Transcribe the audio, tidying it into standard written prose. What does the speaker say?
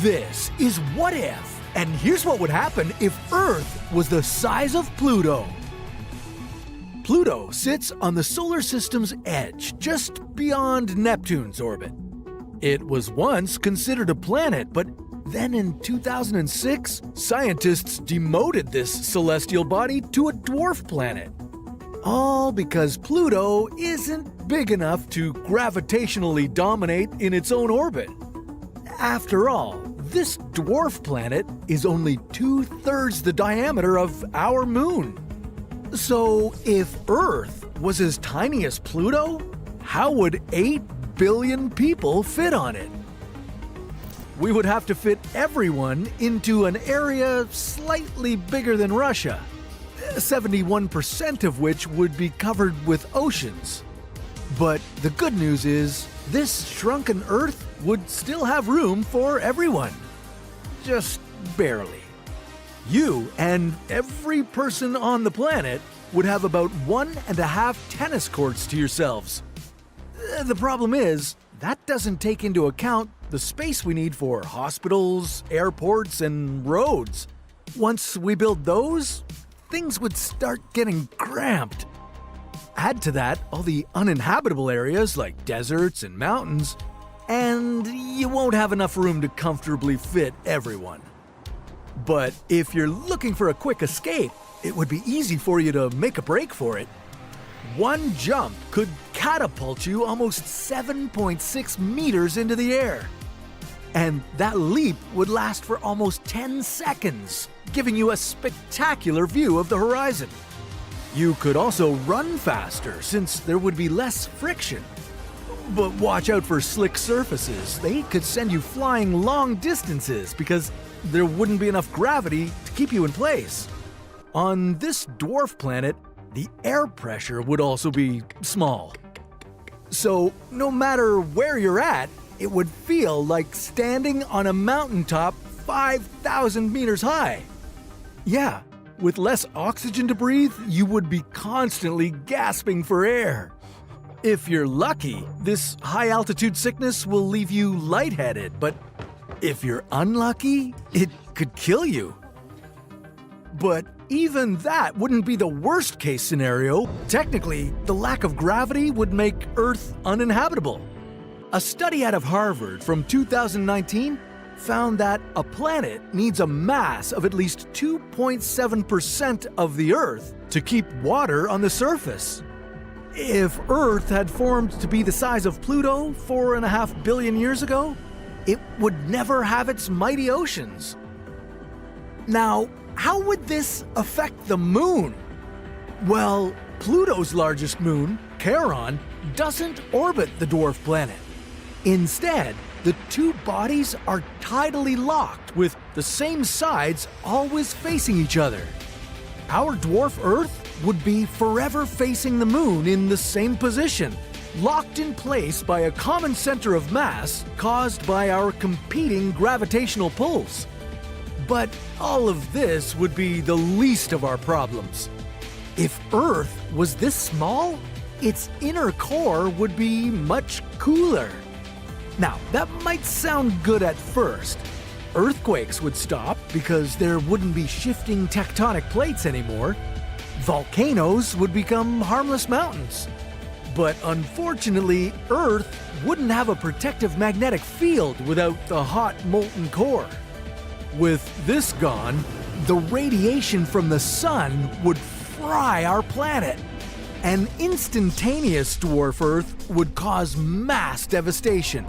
This is What If, and here's what would happen if Earth was the size of Pluto. Pluto sits on the solar system's edge, just beyond Neptune's orbit. It was once considered a planet, but then in 2006, scientists demoted this celestial body to a dwarf planet. All because Pluto isn't big enough to gravitationally dominate in its own orbit. After all, this dwarf planet is only 2/3 the diameter of our moon. So if Earth was as tiny as Pluto, how would 8 billion people fit on it? We would have to fit everyone into an area slightly bigger than Russia, 71% of which would be covered with oceans. But the good news is, this shrunken Earth would still have room for everyone. Just barely. You and every person on the planet would have about 1.5 tennis courts to yourselves. The problem is, that doesn't take into account the space we need for hospitals, airports, and roads. Once we build those, things would start getting cramped. Add to that all the uninhabitable areas like deserts and mountains, and you won't have enough room to comfortably fit everyone. But if you're looking for a quick escape, it would be easy for you to make a break for it. One jump could catapult you almost 7.6 meters into the air. And that leap would last for almost 10 seconds, giving you a spectacular view of the horizon. You could also run faster since there would be less friction. But watch out for slick surfaces. They could send you flying long distances because there wouldn't be enough gravity to keep you in place. On this dwarf planet, the air pressure would also be small. So no matter where you're at, it would feel like standing on a mountaintop 5,000 meters high. Yeah, with less oxygen to breathe, you would be constantly gasping for air. If you're lucky, this high-altitude sickness will leave you lightheaded, but if you're unlucky, it could kill you. But even that wouldn't be the worst-case scenario. Technically, the lack of gravity would make Earth uninhabitable. A study out of Harvard from 2019 found that a planet needs a mass of at least 2.7% of the Earth to keep water on the surface. If Earth had formed to be the size of Pluto 4.5 billion years ago, it would never have its mighty oceans. Now, how would this affect the Moon? Well, Pluto's largest moon, Charon, doesn't orbit the dwarf planet. Instead, the two bodies are tidally locked with the same sides always facing each other. Our dwarf Earth would be forever facing the Moon in the same position, locked in place by a common center of mass caused by our competing gravitational pulls. But all of this would be the least of our problems. If Earth was this small, its inner core would be much cooler. Now, that might sound good at first. Earthquakes would stop because there wouldn't be shifting tectonic plates anymore. Volcanoes would become harmless mountains. But unfortunately, Earth wouldn't have a protective magnetic field without the hot molten core. With this gone, the radiation from the sun would fry our planet. An instantaneous dwarf Earth would cause mass devastation.